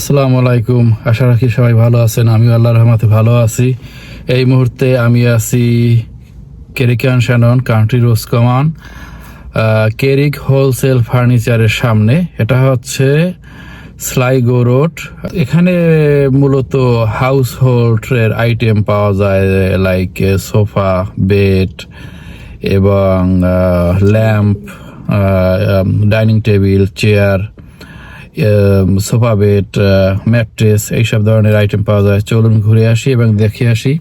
আসসালামু আলাইকুম। আশা রাখি সবাই ভালো আছেন। আমি আল্লাহর রহমতে ভালো আছি। এই মুহূর্তে আমি আছি কেরিকান শ্যানন কান্ট্রি রোজকমান কেরিক হোলসেল ফার্নিচারের সামনে। এটা হচ্ছে স্লাইগো রোড। এখানে মূলত হাউস হোল্ডের আইটেম পাওয়া যায়, লাইক সোফা, বেড এবং lamp, dining table, chair, sofa bed, mattress, এইসব ধরনের আইটেম পাওয়া যায়। চলুন ঘুরে আসি এবং দেখে আসি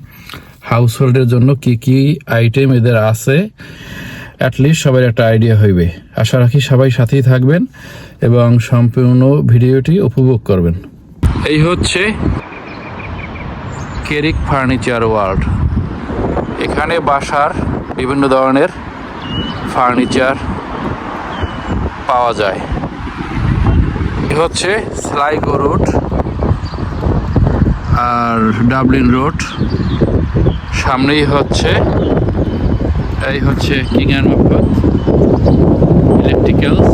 হাউস হোল্ডের জন্য কি কি আইটেম এদের আছে। অ্যাটলিস্ট সবার একটা আইডিয়া হইবে। আশা রাখি সবাই সাথেই থাকবেন এবং সম্পূর্ণ ভিডিওটি উপভোগ করবেন। এই হচ্ছে কেরিক ফার্নিচার ওয়ার্ল্ড। এখানে বাসার বিভিন্ন ধরনের ফার্নিচার পাওয়া যায়। হচ্ছে স্লাইগো রোড আর ডাবলিন রোড। সামনেই হচ্ছে এই হচ্ছে কিং অ্যান্ড মফত ইলেকট্রিক্যালস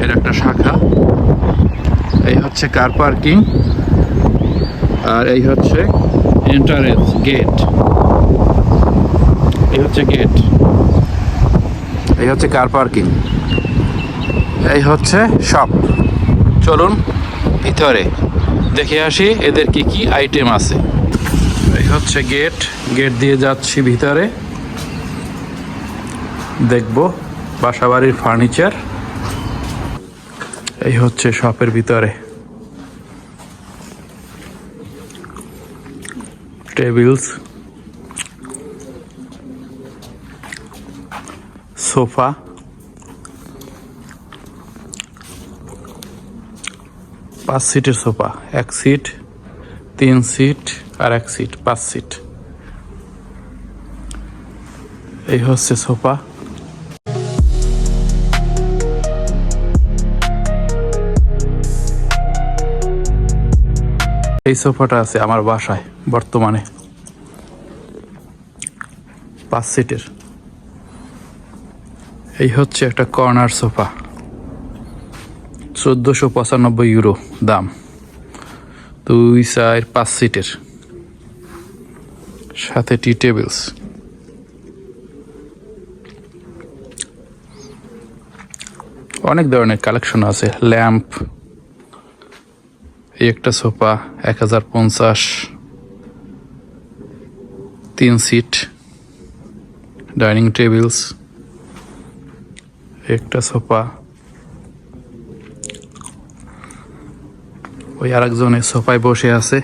এর একটা শাখা। এই হচ্ছে কার পার্কিং আর এই হচ্ছে এন্ট্রান্স গেট। এই হচ্ছে গেট, এই হচ্ছে কার পার্কিং, এই হচ্ছে শপ। চলুন ভিতরে দেখে আসি এদের কি কি আইটেম আছে। এই হচ্ছে গেট, গেট দিয়ে যাচ্ছি ভিতরে, দেখব বাসাবাড়ির ফার্নিচার। এই হচ্ছে শপের ভিতরে টেবিলস, সোফা, পাঁচ সিটের সোফা, এক সিট, 3 সিট আর এক সিট, 5 সিট। এই হচ্ছে সোফা। এই সোফাটা আছে আমার বাসায় বর্তমানে, 5 সিটের। এই হচ্ছে একটা কর্নার সোফা, 1495 ইউরো দাম, 2, 4, 5 সিটের, সাথে টি টেবিলস। অনেক ধরনের কালেকশন আছে। ল্যাম্প, এই একটা সোফা 1050, 3 সিট, ডাইনিং টেবিলস, একটা সোফা। ওই আরেকজনের সোফায় বসে আছে,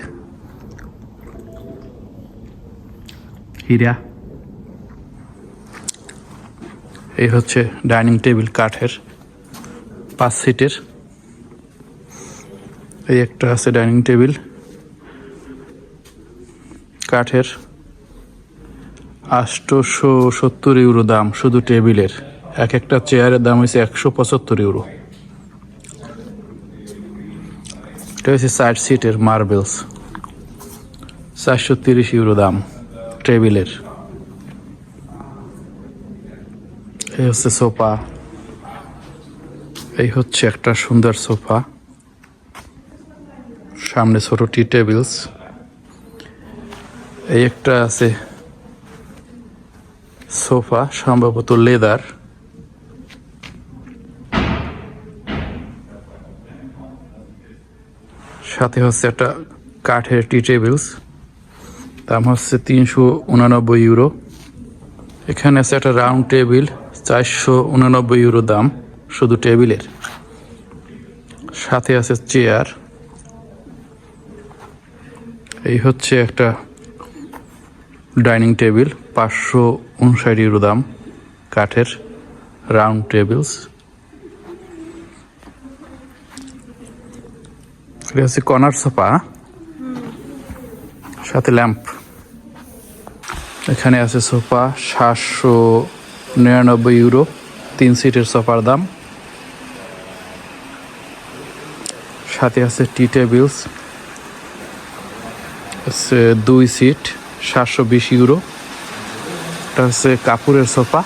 হীরা। এই হচ্ছে ডাইনিং টেবিল কাঠের, 5 সিটের। এই একটা আছে ডাইনিং টেবিল কাঠের, 870 ইউরো দাম শুধু টেবিলের। এক একটা চেয়ারের দাম হয়েছে 175 ইউরো। এটা হচ্ছে 60 সিটের মার্বেলস, 430 ইউরো দাম টেবিলের। এই হচ্ছে সোফা। এই হচ্ছে একটা সুন্দর সোফা, সামনে ছোট টি টেবিলস। এই একটা আছে সোফা, সম্ভবত লেদার। সাথে হচ্ছে একটা কাঠের টি টেবিলস, দাম হচ্ছে 389 ইউরো। এখানে আছে একটা রাউন্ড টেবিল, 489 ইউরো দাম শুধু টেবিলের। সাথে আছে চেয়ার। এই হচ্ছে একটা ডাইনিং টেবিল, 559 ইউরো দাম কাঠের, রাউন্ড টেবিলস। এটা হচ্ছে কর্নার সোফা, সাথে ল্যাম্প। এখানে আছে সোফা 799 ইউরো, 3 সিটের সোফার দাম। সাথে আছে টি টেবিলস, 2 সিট, 720 ইউরো। এটা হচ্ছে কাপড়ের সোফা,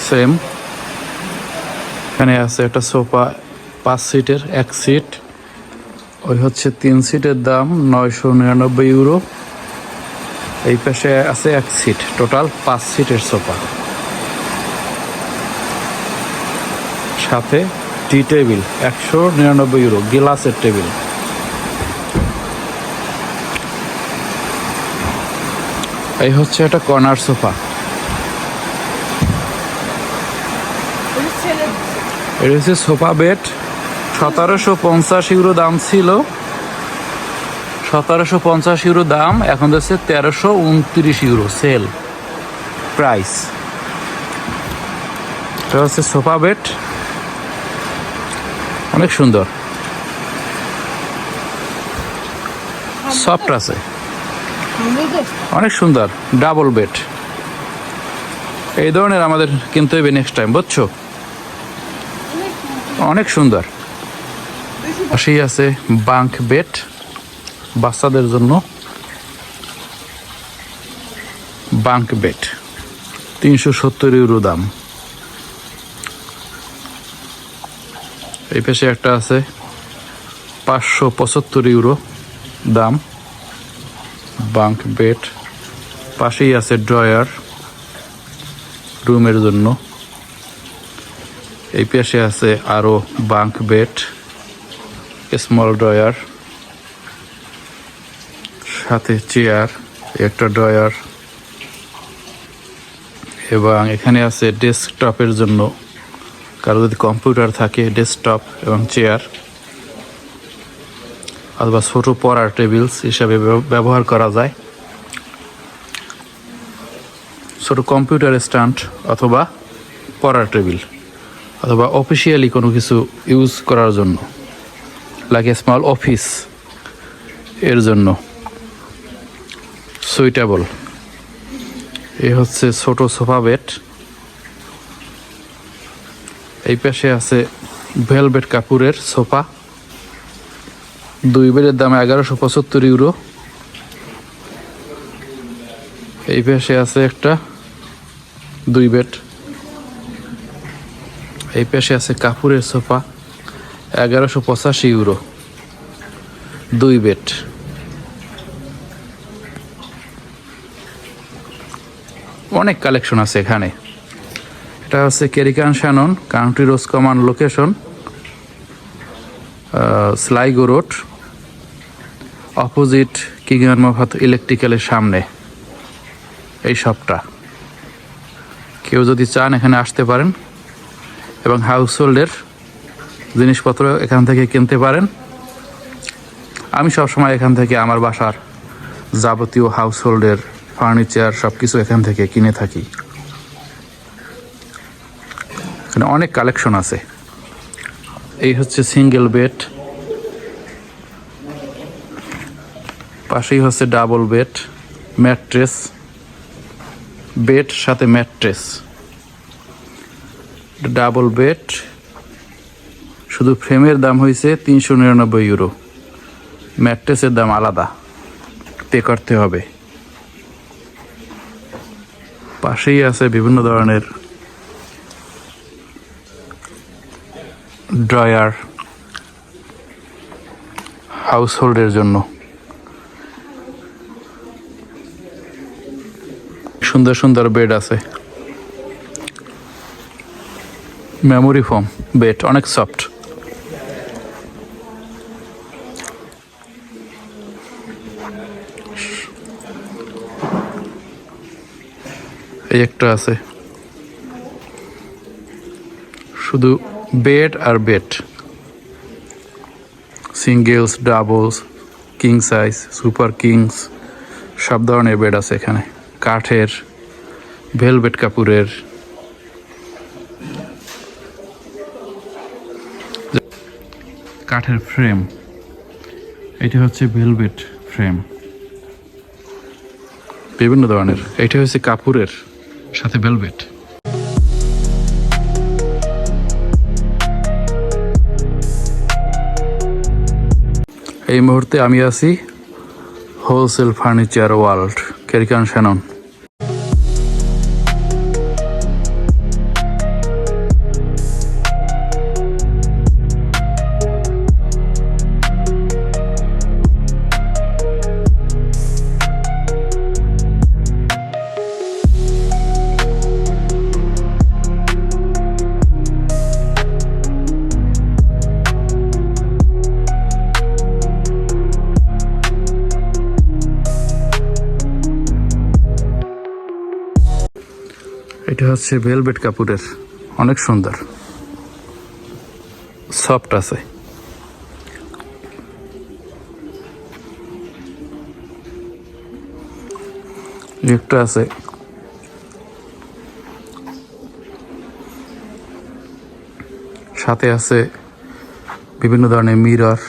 সেম। এখানে আছে একটা সোফা 5 সিটের, 1 সিট, ওই হচ্ছে 3 সিটের দাম 999 ইউরো। এই পাশে আছে 1 সিট, টোটাল 5 সিটের সোফা, সাথে টি টেবিল 199 ইউরো, গ্লাসের টেবিল। এই হচ্ছে একটা কর্নার সোফা। এটা হচ্ছে সোফা বেড, 1750 ইউরো দাম ছিল, 1750 ইউরো দাম, এখন হচ্ছে 1329 ইউরো সেল প্রাইস। এটা হচ্ছে সোফা বেড, অনেক সুন্দর, সফট আছে, অনেক সুন্দর, ডাবল বেড। এই ধরনের আমাদের কিনতে হবে নেক্সট টাইম, বুঝছো? অনেক সুন্দর। পাশেই আছে বাঙ্ক বেড বাচ্চাদের জন্য, বাঙ্ক বেড 370 ইউরো দাম। এই পাশে একটা আছে 575 ইউরো দাম, বাঙ্ক বেড। পাশেই আছে ড্রয়ার রুমের জন্য। এই পাশে আছে আরো বাঙ্ক বেড, স্মল ড্রয়ার, সাথে চেয়ার, একটা ড্রয়ার, এবং এখানে আছে ডেস্কটপের জন্য, কারো যদি কম্পিউটার থাকে, ডেস্কটপ এবং চেয়ার, অথবা ছোট পড়ার টেবিলস হিসাবে ব্যবহার করা যায়, ছোট কম্পিউটার স্ট্যান্ড অথবা পড়ার টেবিল, অথবা অফিসিয়ালি কোনো কিছু ইউজ করার জন্য, লাগে স্মল অফিস এর জন্য সুইটেবল। এই হচ্ছে ছোট সোফা বেড। এই পাশে আছে ভেলভেট কাপড়ের সোফা, 2 বেডের দাম 1175 ইউরো। এই পাশে আছে একটা 2 বেড। এই পাশে আছে কাপড়ের সোফা, 1185 ইউরো, 2 বেড। অনেক কালেকশন আছে এখানে। এটা হচ্ছে Carrick on Shannon, country Roscommon location, Sligo road, opposite কিংয়ার মফাত ইলেকট্রিক্যালের সামনে এই শপটা। কেউ যদি চান এখানে আসতে পারেন এবং হাউস হোল্ডের জিনিসপত্র এখান থেকে কিনতে পারেন। আমি সবসময় এখান থেকে আমার বাসার যাবতীয় হাউস হোল্ডের ফার্নিচার সব কিছু এখান থেকে কিনে থাকি। এখানে অনেক কালেকশন আছে। এই হচ্ছে সিঙ্গেল বেড, পাশেই হচ্ছে ডাবল বেড, ম্যাট্রেস, বেড সাথে ম্যাট্রেস, ডাবল বেড। শুধু ফ্রেমের দাম হয়েছে 399 ইউরো, ম্যাট্রেসের দাম আলাদা পে করতে হবে। পাশেই আছে বিভিন্ন ধরনের ড্রয়ার হাউস হোল্ডের জন্য। সুন্দর সুন্দর বেড আছে, মেমোরি ফোম বেড, অনেক সফট। এই একটা আছে, শুধু বেড আর bed, singles, doubles, king size, super kings, সব ধরনের বেড আছে এখানে। কাঠের, ভেলভেট কাপড়ের, কাঠের ফ্রেম। এটা হচ্ছে ভেলভেট ফ্রেম, বিভিন্ন ধরনের। এটা হচ্ছে কাপড়ের সাথে ভেলভেট। এই মুহূর্তে আমি আছি হোলসেল ফার্নিচার ওয়ার্ল্ড, কেরিকান শ্যানন। এটা হচ্ছে ভেলভেট কাপড়ের, অনেক সুন্দর, সফট আছে। একটা আছে সাথে আছে বিভিন্ন ধরনের মিরর।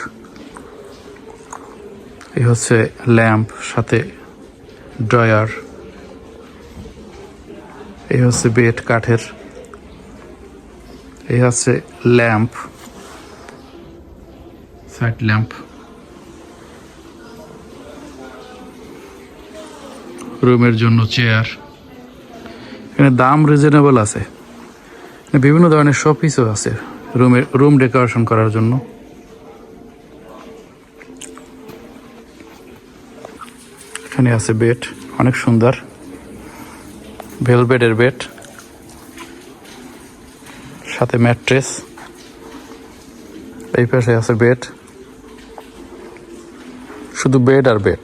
এই হচ্ছে ল্যাম্প, সাথে ড্রয়ার। এই হচ্ছে বেড কাঠের। এই হচ্ছে ল্যাম্প, সাইড ল্যাম্প। রুমের জন্য চেয়ার। এখানে দাম রিজনেবল আছে। বিভিন্ন ধরনের শোপিসও আছে রুম ডেকোরেশন করার জন্য। এখানে আছে বেড, অনেক সুন্দর, ভেলভেটের বেড, সাথে ম্যাট্রেস। এই পাশে আছে বেড, শুধু বেড আর বেড।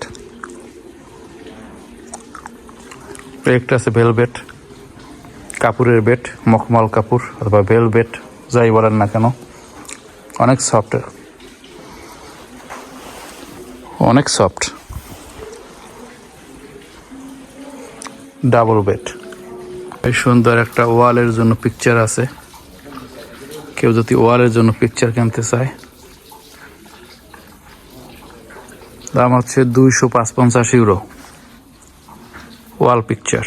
একটা আছে ভেলভেট কাপড়ের বেড, মখমল কাপড় অথবা ভেলভেট যাই বলেন না কেন, অনেক সফট, অনেক সফট। Double bed. এই সুন্দর একটা ওয়ালের জন্য পিকচার আছে। কেউ যদি ওয়ালের জন্য পিকচার কিনতে চায়, দাম হচ্ছে 255 ইউরো ওয়াল পিকচার।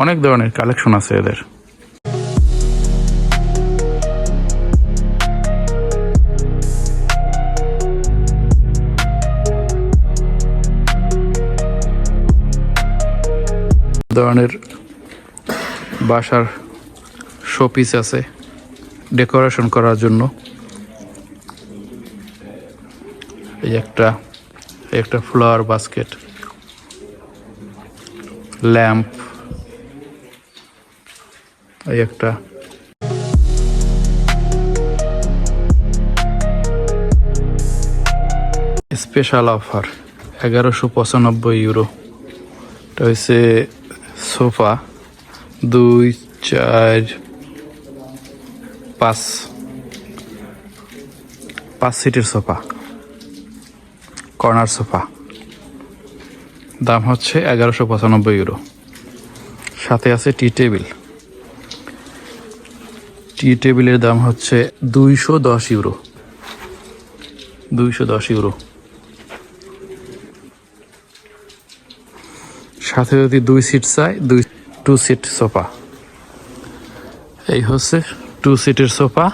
অনেক ধরনের কালেকশন আছে এদের। ধরনের বাসার শোপিস আছে ডেকোরেশন করার জন্য। এই একটা ফ্লাওয়ার বাস্কেট, ল্যাম্প, এই একটা স্পেশাল অফার 1195 ইউরো। এটা হচ্ছে সোফা, 2, 4, 5 সিটের সোফা, কর্নার সোফা। দাম হচ্ছে 1195 ইউরো। সাথে আছে টি টেবিল। টি টেবিলের দাম হচ্ছে 210 ইউরো। 210 ইউরো। সাথে যদি 2 সিট চাই, 2 সিট সোফা। এই হচ্ছে 2 সিটের সোফা।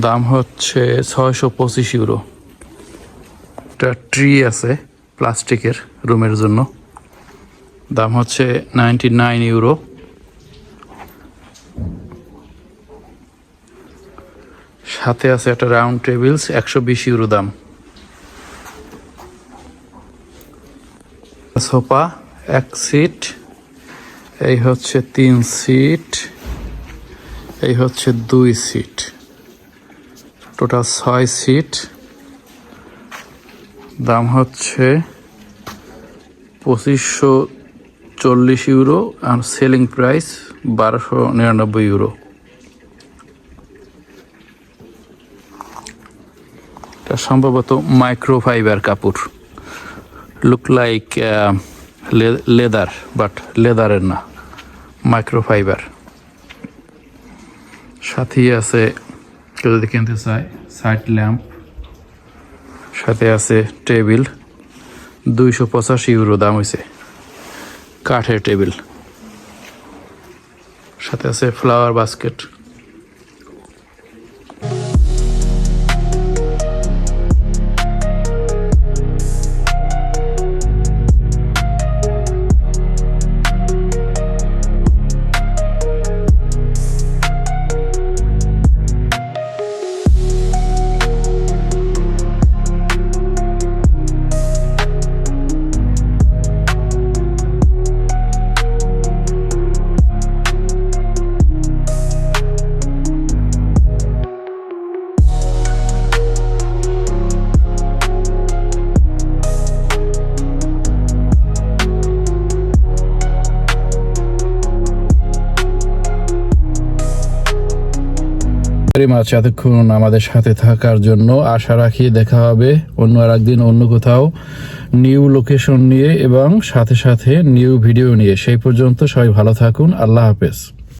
দাম হচ্ছে 625 ইউরো। একটা ট্রি আছে প্লাস্টিকের রুমের জন্য, দাম হচ্ছে 99 ইউরো। সাথে আছে একটা রাউন্ড টেবিলস, 120 ইউরো দাম। সোফা 1 সিট, এই হচ্ছে 3 সিট, এই হচ্ছে 2 সিট, টোটাল 6 সিট। দাম হচ্ছে 2540 ইউরো আর সেলিং প্রাইস 1299 ইউরো। এটা সম্ভবত মাইক্রোফাইবার কাপড়, লুক লাইক লেদার, বাট লেদারের না, মাইক্রোফাইবার। সাথেই আছে, কেউ যদি কিনতে চায়, সাইড ল্যাম্প। সাথে আছে টেবিল, 285 ইউরো দাম হয়েছে, কাঠের টেবিল। সাথে আছে ফ্লাওয়ার বাস্কেট। ভেরি মাচ এতক্ষণ আমাদের সাথে থাকার জন্য। আশা রাখি দেখা হবে অন্য আর একদিন অন্য কোথাও নিউ লোকেশন নিয়ে এবং সাথে সাথে নিউ ভিডিও নিয়ে। সেই পর্যন্ত সবাই ভালো থাকুন। আল্লাহ হাফেজ।